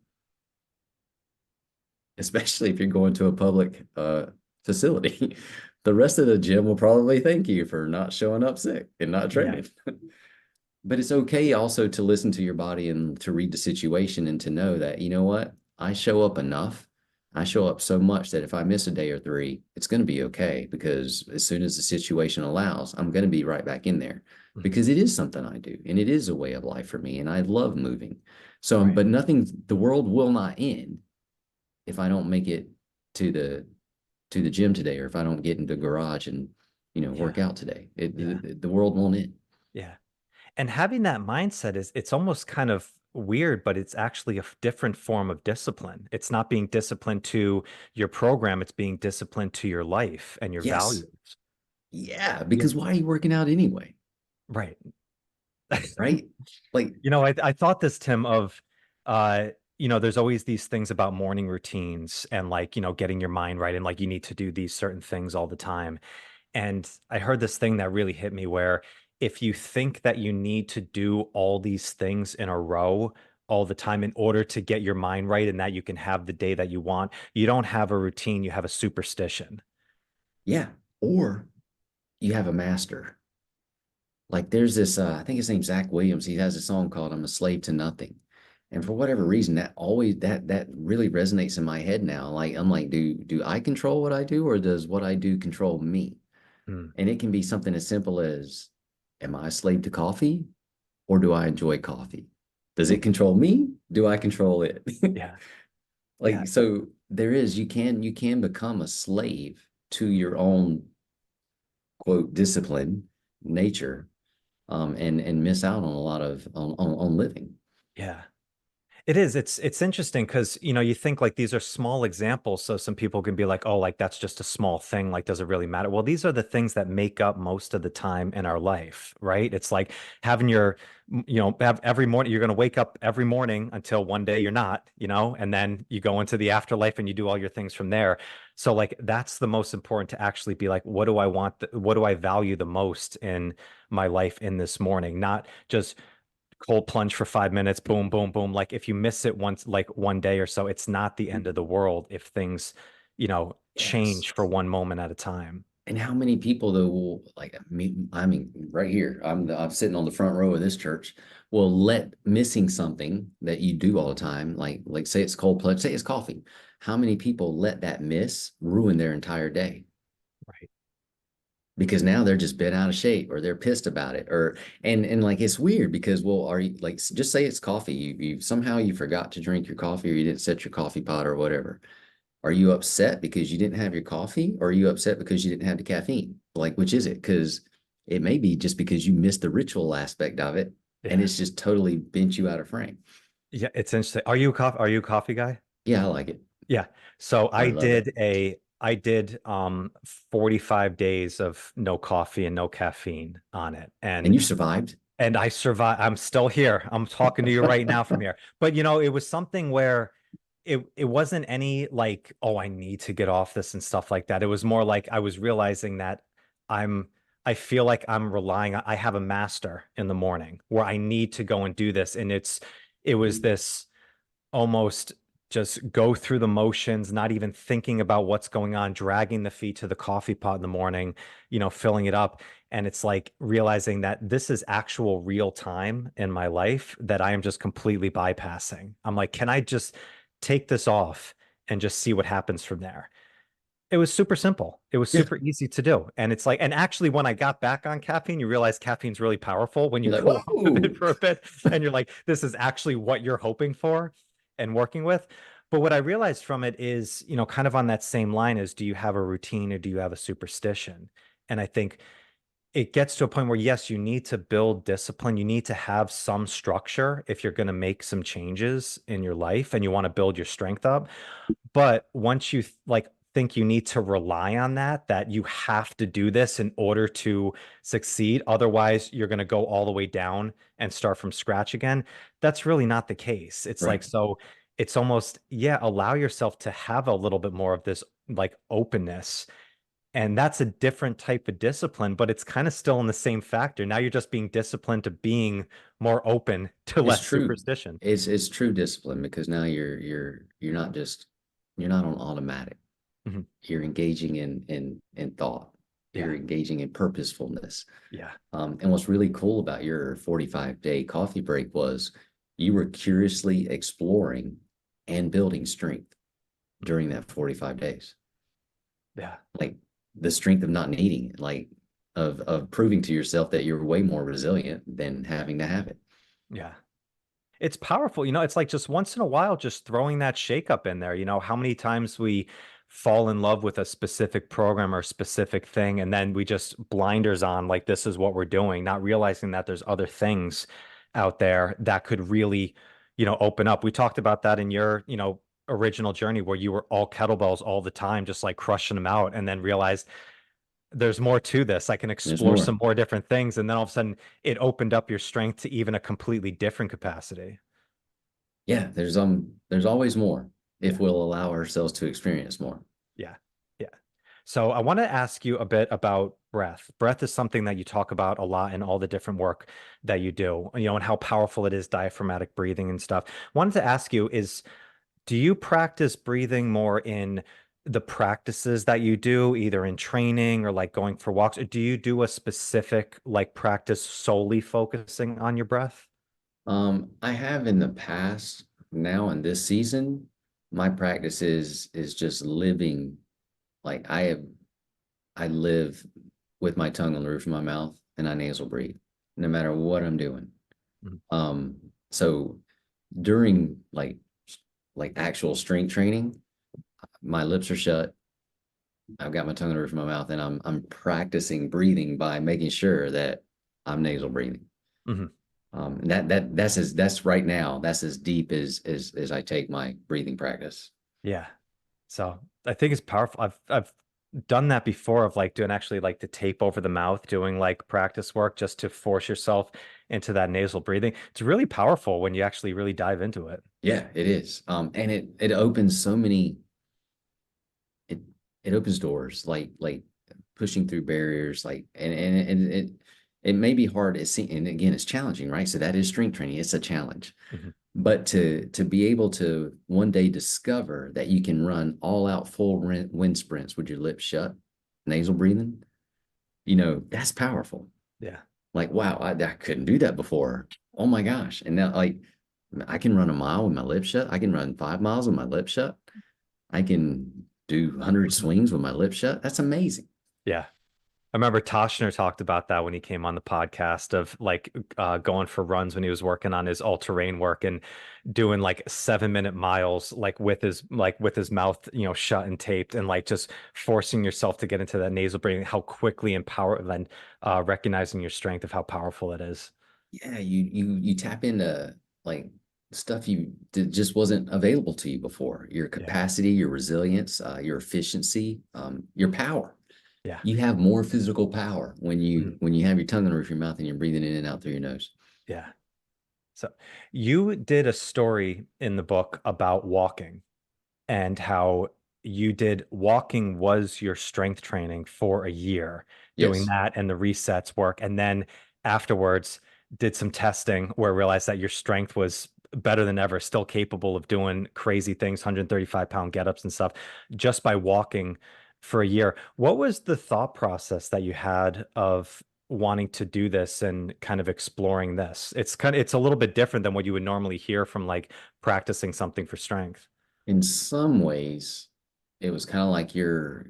especially if you're going to a public facility. The rest of the gym will probably thank you for not showing up sick and not Yeah. training. But it's okay also to listen to your body and to read the situation and to know that, you know what, I show up enough. I show up so much that if I miss a day or three, it's going to be okay because as soon as the situation allows, I'm going to be right back in there Mhm. because it is something I do and it is a way of life for me and I love moving. So, Right. but nothing, the world will not end if I don't make it to the gym today or if I don't get into the garage and, Yeah. work out today. Yeah. The world won't end. Yeah. And having that mindset is, it's almost kind of weird, but it's actually a different form of discipline. It's not being disciplined to your program, it's being disciplined to your life and your Yes. values. Yeah, Yeah. because why are you working out anyway? Right. Right? Like, I thought this, Tim, of there's always these things about morning routines and like, getting your mind right and like you need to do these certain things all the time. And I heard this thing that really hit me where if you think that you need to do all these things in a row all the time in order to get your mind right and that you can have the day that you want, you don't have a routine, you have a superstition. yeah. Or you have a master. Like there's this, I think his name's Zach Williams. He has a song called I'm a Slave to Nothing. And for whatever reason, that really resonates in my head now. Like I'm like, do I control what I do or does what I do control me? Mm, And it can be something as simple as, am I a slave to coffee or do I enjoy coffee? Does it control me? Do I control it? yeah. Yeah. Like, so there is, you can become a slave to your own quote discipline, nature, and miss out on a lot of on living. Yeah. It is. It's interesting because you think like these are small examples, so some people can be like, "Oh, like that's just a small thing. Like, does it really matter?" Well, these are the things that make up most of the time in our life, right? It's like having have every morning. You're going to wake up every morning until one day you're not, and then you go into the afterlife and you do all your things from there. So, like, that's the most important to actually be like, what do I want? What do I value the most in my life in this morning? Not just cold plunge for 5 minutes, boom, boom, boom. Like if you miss it once, like one day or so, it's not the end of the world if things, Yes. change for one moment at a time. And how many people though will like me? I mean, right here, I'm sitting on the front row of this church. Will let missing something that you do all the time, like say it's cold plunge, say it's coffee. How many people let that miss ruin their entire day? Right. Because now they're just bent out of shape or they're pissed about it or and like it's weird because well are you like just say it's coffee you somehow you forgot to drink your coffee or you didn't set your coffee pot or whatever. Are you upset because you didn't have your coffee or are you upset because you didn't have the caffeine? Like which is it? Because it may be just because you missed the ritual aspect of it and Yeah. it's just totally bent you out of frame. Yeah. It's interesting. Are you a coffee guy? Yeah, I like it. Yeah. So I love it. I did 45 days of no coffee and no caffeine on it. And And you survived. and I survived. I'm still here. I'm talking to you right now from here. But it was something where it wasn't any like, oh, I need to get off this and stuff like that. It was more like I was realizing that I'm I feel like I'm relying I have a master in the morning where I need to go and do this. And it was this almost just go through the motions, not even thinking about what's going on, dragging the feet to the coffee pot in the morning, filling it up. And it's like realizing that this is actual real time in my life that I am just completely bypassing. I'm like, can I just take this off and just see what happens from there? It was super simple. It was Yeah. super easy to do. And it's like, and actually, when I got back on caffeine, you realize caffeine's really powerful when you You're like, go off of it whoa. for a bit and you're like, this is actually what you're hoping for and working with. But what I realized from it is, kind of on that same line is, do you have a routine or do you have a superstition? And I think it gets to a point where, yes, you need to build discipline. You need to have some structure if you're going to make some changes in your life and you want to build your strength up. But once you like think you need to rely on that you have to do this in order to succeed, otherwise you're going to go all the way down and start from scratch again. That's really not the case. It's like, Right. so it's almost, yeah, allow yourself to have a little bit more of this like openness. And that's a different type of discipline, but it's kind of still in the same factor. Now you're just being disciplined to being more open to It's less true. superstition. It's true discipline because now you're not just you're not on automatic. Mhm. You're engaging in thought. Yeah. You're engaging in purposefulness. Yeah. And what's really cool about your 45-day coffee break was you were curiously exploring and building strength Mhm. during that 45 days. Yeah. Like the strength of not needing it, like of proving to yourself that you're way more resilient than having to have it. Yeah. It's powerful. It's like just once in a while, just throwing that shake up in there. How many times we fall in love with a specific program or specific thing, and then we just blinders on, like, this is what we're doing, not realizing that there's other things out there that could really, open up. We talked about that in your, original journey where you were all kettlebells all the time, just like crushing them out, and then realized there's more to this. I can There's explore more. some more different things. And then all of a sudden it opened up your strength to even a completely different capacity. Yeah, there's always more if Yeah. we'll allow ourselves to experience more. Yeah. Yeah. So I want to ask you a bit about breath. Breath is something that you talk about a lot in all the different work that you do, and how powerful it is, diaphragmatic breathing and stuff. Wanted to ask you is, do you practice breathing more in the practices that you do, either in training or like going for walks, or do you do a specific like practice solely focusing on your breath? I have in the past, now in this season, my practice is just living like I live with my tongue on the roof of my mouth and I nasal breathe, no matter what I'm doing. Mhm. Um, so during like like actual strength training, my lips are shut. I've got my tongue in the roof of my mouth, and I'm practicing breathing by making sure that I'm nasal breathing. Hmm. And that's right now. That's as deep as I take my breathing practice. Yeah. So I think it's powerful. I've done that before of like doing actually like the tape over the mouth, doing like practice work just to force yourself into that nasal breathing. It's really powerful when you actually really dive into it. Yeah, it is. And it opens so many it it opens doors like pushing through barriers like and it may be hard and again it's challenging, right? So that is strength training. It's a challenge. Mhm. But to be able to one day discover that you can run all out full wind sprints with your lips shut, nasal breathing, that's powerful. Yeah. Like, wow, I couldn't do that before. Oh my gosh. And now like I can run a mile with my lips shut. I can run 5 miles with my lips shut. I can do 100 Mhm. swings with my lips shut. That's amazing. Yeah. I remember Toshner talked about that when he came on the podcast of like going for runs when he was working on his all-terrain work and doing like 7-minute miles like with his mouth, shut and taped and like just forcing yourself to get into that nasal breathing, how quickly and power then recognizing your strength of how powerful it is. Yeah, you tap into like stuff that just wasn't available to you before. Your Yeah. capacity, your resilience, your efficiency, your power. Yeah. You have more physical power when you Mhm. when you have your tongue in the roof of your mouth and you're breathing in and out through your nose. Yeah. So you did a story in the book about walking and how you did walking was your strength training for a year, doing Yes. that and the resets work. And then afterwards, did some testing where I realized that your strength was better than ever, still capable of doing crazy things, 135-pound get-ups and stuff, just by walking for a year. What was the thought process that you had of wanting to do this and kind of exploring this? It's a little bit different than what you would normally hear from like practicing something for strength. In some ways, it was kind of like you're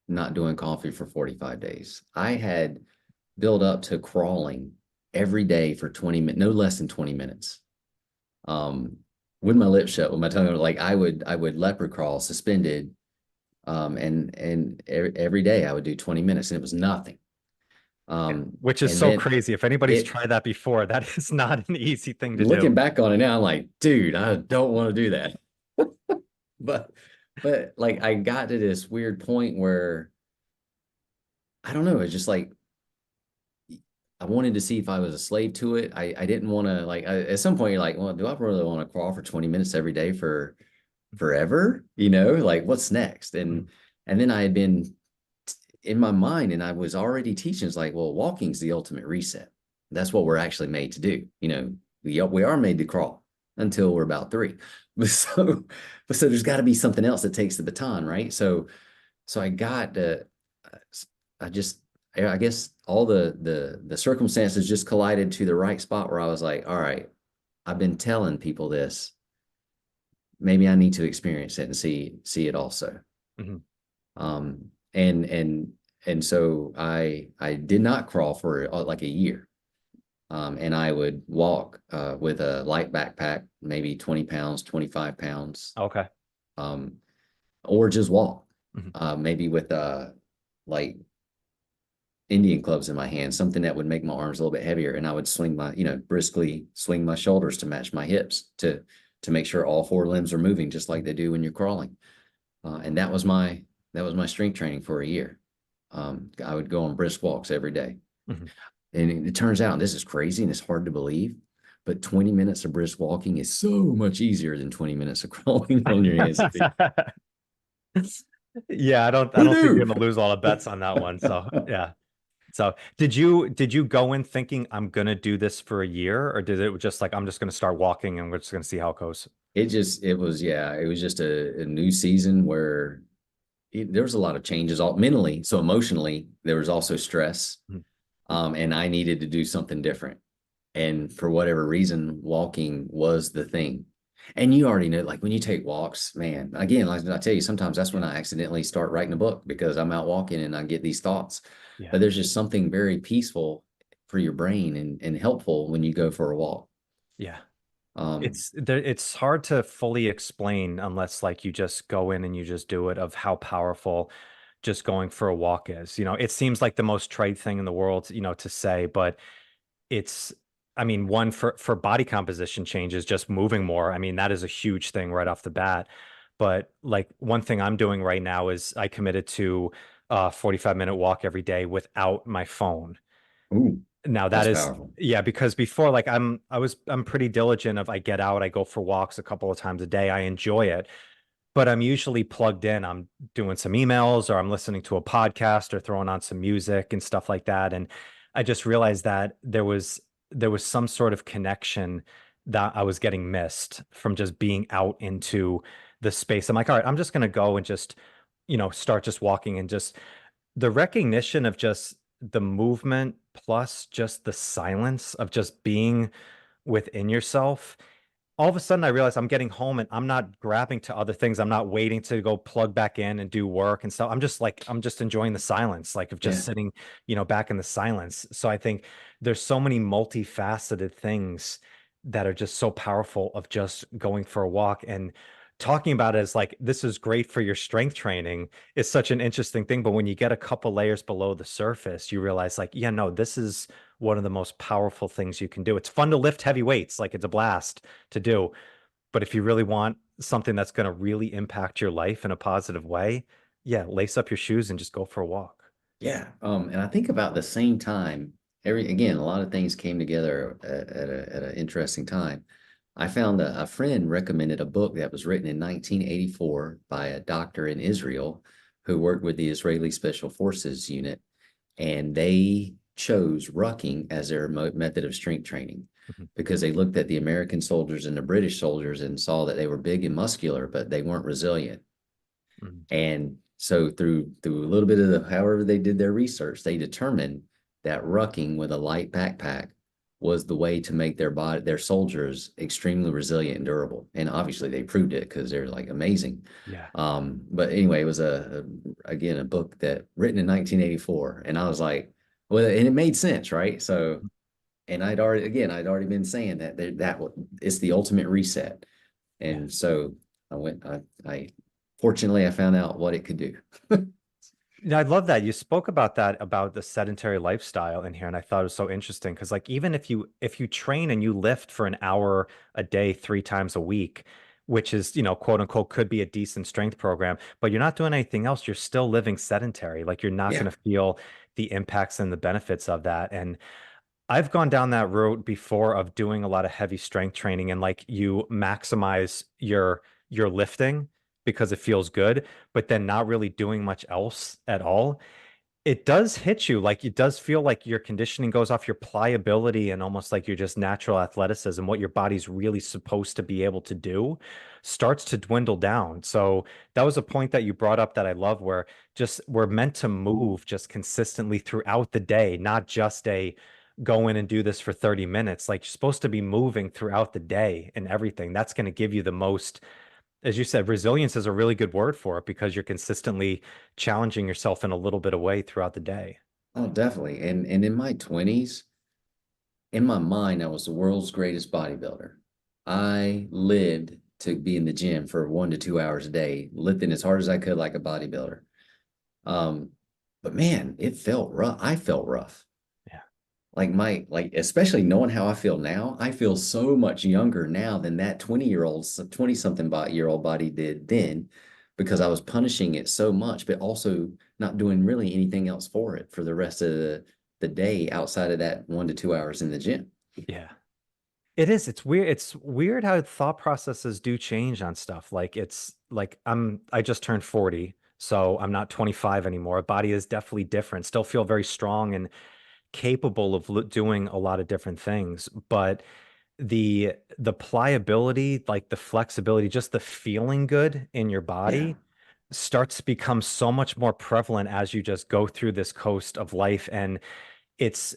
not doing coffee for 45 days. I had built up to crawling every day for 20 minutes, no less than 20 minutes. Um, with my lips shut, with my tongue, like I would leopard crawl suspended. And every day I would do 20 minutes and it was nothing. Yeah. Which is And so then crazy. If anybody's it tried that before, that is not an easy thing to do. looking back on it now, I'm like, dude, I don't want to do that. But like I got to this weird point where I don't know, it's just like I wanted to see if I was a slave to it. I didn't want to like at some point you're like, well, do I really want to crawl for 20 minutes every day for forever? Like what's next? Mhm. And then I had been in my mind and I was already teaching, it's like, well, walking's the ultimate reset. That's what we're actually made to do. We are made to crawl until we're about three. But so there's got to be something else that takes the baton, right? So I got I just I guess all the circumstances just collided to the right spot where I was like, all right, I've been telling people this. Maybe I need to experience it and see it also. Mhm. And so I did not crawl for like a year. And I would walk with a light backpack, maybe 20 pounds, 25 pounds, Okay. um, or just walk, Mhm. maybe with like Indian clubs in my hand, something that would make my arms a little bit heavier. And I would briskly swing my shoulders to match my hips to make sure all four limbs are moving just like they do when you're crawling. And that was my strength training for a year. I would go on brisk walks every day. Mhm. And it turns out, and this is crazy and it's hard to believe, but 20 minutes of brisk walking is so much easier than 20 minutes of crawling on your hands and feet. Yeah, I Who don't think you're knew? gonna lose all the bets on that one. So yeah. So did you go in thinking I'm gonna do this for a year, or did it just like I'm just gonna start walking and we're just gonna see how it goes? It was just a new season where there was a lot of changes all mentally. So emotionally, there was also stress. Mhm. And I needed to do something different. And for whatever reason, walking was the thing. And you already know, like when you take walks, man, again, like I tell you, sometimes that's when Yeah. I accidentally start writing a book because I'm out walking and I get these thoughts. Yeah. But there's just something very peaceful for your brain and helpful when you go for a walk. Yeah. It's hard to fully explain unless like you just go in and you just do it of how powerful just going for a walk is. It seems like the most trite thing in the world, to say, but it's I mean, one for body composition changes, just moving more. I mean, that is a huge thing right off the bat. But like one thing I'm doing right now is I committed to a 45-minute walk every day without my phone. Ooh, Now that that's is, powerful. yeah, because before, like I'm pretty diligent of I get out, I go for walks a couple of times a day. I enjoy it, but I'm usually plugged in. I'm doing some emails or I'm listening to a podcast or throwing on some music and stuff like that. And I just realized that there was some sort of connection that I was getting missed from just being out into the space. I'm like, all right, I'm just gonna go and just, start just walking and just the recognition of just the movement plus just the silence of just being within yourself. All of a sudden I realize I'm getting home and I'm not grabbing to other things. I'm not waiting to go plug back in and do work and stuff. I'm just enjoying the silence, like of just Yeah. sitting, back in the silence. So I think there's so many multifaceted things that are just so powerful of just going for a walk and talking about it as like this is great for your strength training is such an interesting thing. But when you get a couple layers below the surface, you realize like, yeah, no, this is one of the most powerful things you can do. It's fun to lift heavy weights, like it's a blast to do. But if you really want something that's going to really impact your life in a positive way, yeah, lace up your shoes and just go for a walk. Yeah. And I think about the same time, again, a lot of things came together at an interesting time. I found a friend recommended a book that was written in 1984 by a doctor in Israel who worked with the Israeli Special Forces unit, and they chose rucking as their method of strength training Mhm. because they looked at the American soldiers and the British soldiers and saw that they were big and muscular, but they weren't resilient. Mhm. And so through a little bit of however they did their research, they determined that rucking with a light backpack was the way to make their soldiers extremely resilient and durable. And obviously they proved it because they're like amazing. Yeah. But anyway, it was again a book that written in 1984, and I was like, well, and it made sense, right? So, and I'd already been saying that it's the ultimate reset, Yeah. and so I fortunately I found out what it could do. Yeah, I love that. You spoke about that about the sedentary lifestyle in here, and I thought it was so interesting because like even if you train and you lift for an hour a day, 3 times a week, which is, quote unquote, could be a decent strength program, but you're not doing anything else, you're still living sedentary. Like you're not Yeah, going to feel the impacts and the benefits of that. And I've gone down that road before of doing a lot of heavy strength training and like you maximize your lifting because it feels good, but then not really doing much else at all. It does hit you like it does feel like your conditioning goes off your pliability and almost like your just natural athleticism, what your body's really supposed to be able to do starts to dwindle down. So that was a point that you brought up that I love where just we're meant to move just consistently throughout the day, not just a go in and do this for 30 minutes. Like you're supposed to be moving throughout the day and everything. That's going to give you the most, as you said, resilience is a really good word for it because you're consistently challenging yourself in a little bit of way throughout the day. oh, definitely. And in my 20s, in my mind, I was the world's greatest bodybuilder. I lived to be in the gym for 1 to 2 hours a day, lifting as hard as I could like a bodybuilder. Um, but man, it felt rough. I felt rough. Yeah. Like especially knowing how I feel now, I feel so much younger now than that 20 something year old body did then because I was punishing it so much, but also not doing really anything else for it for the rest of the day outside of that 1 to 2 hours in the gym. Yeah. It is. It's weird. It's weird how thought processes do change on stuff. Like it's like I just turned 40, so I'm not 25 anymore. Body is definitely different. Still feel very strong and capable of doing a lot of different things, but the pliability, like the flexibility, just the feeling good in your Yeah. body starts to become so much more prevalent as you just go through this coast of life. And it's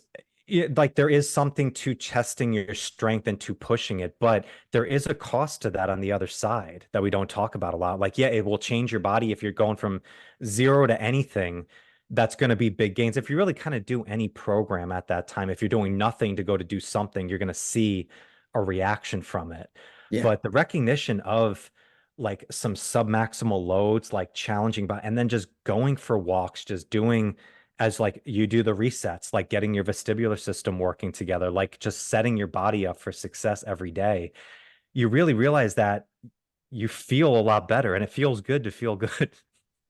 like there is something to testing your strength and to pushing it, but there is a cost to that on the other side that we don't talk about a lot. Like, yeah, it will change your body if you're going from zero to anything. That's going to be big gains. If you really kind of do any program at that time, if you're doing nothing to go to do something, you're going to see a reaction from it. Yeah. But the recognition of like some submaximal loads, like challenging, and then just going for walks, just doing as like you do the resets, like getting your vestibular system working together, like just setting your body up for success every day, you really realize that you feel a lot better and it feels good to feel good.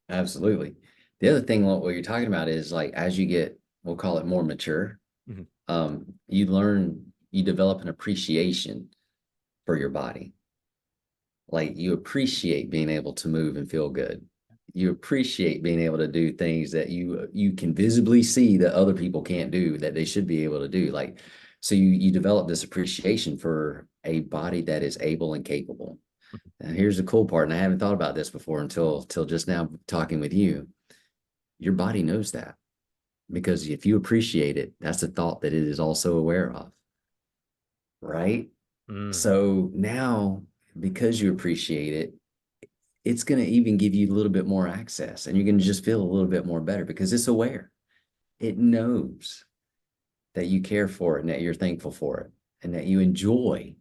Absolutely. The other thing, what you're talking about is like as you get, we'll call it more mature, Mhm. you develop an appreciation for your body. Like you appreciate being able to move and feel good. You appreciate being able to do things that you can visibly see that other people can't do, that they should be able to do. Like, so you develop this appreciation for a body that is able and capable. And here's the cool part, and I haven't thought about this before until just now talking with you. Your body knows that because if you appreciate it, that's a thought that it is also aware of, right? Mm, So now, because you appreciate it, it's going to even give you a little bit more access and you're going to just feel a little bit more better because it's aware. It knows that you care for it and that you're thankful for it and that you enjoy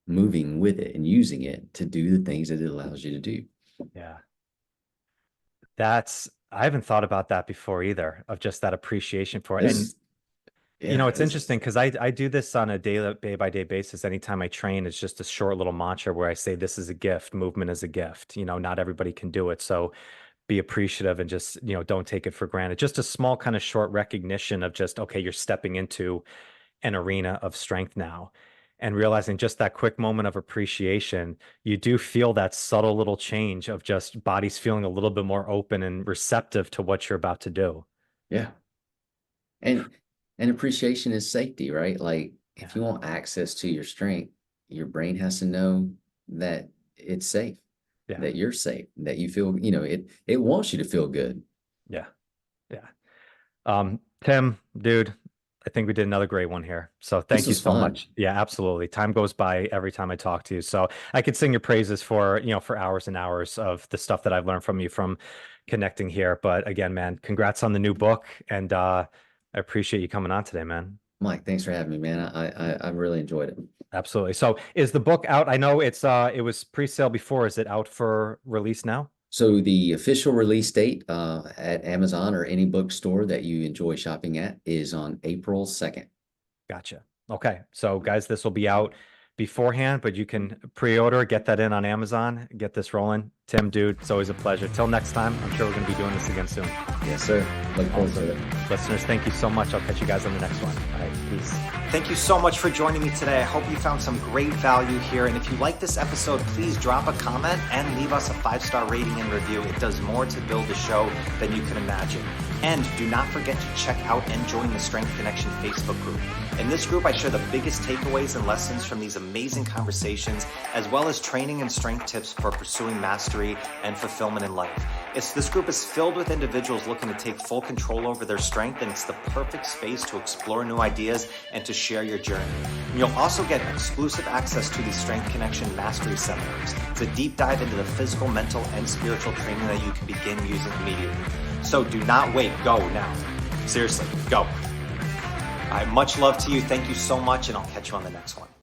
moving with it and using it to do the things that it allows you to do. yeah. I haven't thought about that before either, of just that appreciation for it. And This, yeah, it's interesting because I do this on a day by day basis. Anytime I train, it's just a short little mantra where I say, this is a gift, movement is a gift. Not everybody can do it. So be appreciative and just, don't take it for granted. Just a small kind of short recognition of just, okay, you're stepping into an arena of strength now. And realizing just that quick moment of appreciation, you do feel that subtle little change of just bodies feeling a little bit more open and receptive to what you're about to do. yeah. And appreciation is safety, right? Like Yeah. if you want access to your strength, your brain has to know that it's safe, Yeah. that you're safe, that you feel, it wants you to feel good. Yeah. Yeah. Tim, dude, I think we did another great one here. So This thank you was so fun. much. Yeah, absolutely. Time goes by every time I talk to you. So I could sing your praises for hours and hours of the stuff that I've learned from you from connecting here. But again, man, congrats on the new book. And I appreciate you coming on today, man. Mike, thanks for having me, man. I really enjoyed it. Absolutely. So is the book out? I know it was pre-sale before. Is it out for release now? So the official release date at Amazon or any bookstore that you enjoy shopping at is on April 2nd. Gotcha. Okay. So guys, this will be out beforehand, but you can pre-order, get that in on Amazon, get this rolling. Tim, dude, it's always a pleasure. Till next time, I'm sure we're going to be doing this again soon. Yes, sir. Look forward to it. Listeners, thank you so much. I'll catch you guys on the next one. All right, peace. Thank you so much for joining me today. I hope you found some great value here. And if you like this episode, please drop a comment and leave us a 5-star rating and review. It does more to build the show than you can imagine. And do not forget to check out and join the Strength Connection Facebook group. In this group, I share the biggest takeaways and lessons from these amazing conversations, as well as training and strength tips for pursuing mastery and fulfillment in life. This group is filled with individuals looking to take full control over their strength, and it's the perfect space to explore new ideas and to share your journey. And you'll also get exclusive access to these Strength Connection Mastery Seminars. It's a deep dive into the physical, mental, and spiritual training that you can begin using immediately. So do not wait. Go now. Seriously, go. All right, much love to you. Thank you so much, and I'll catch you on the next one.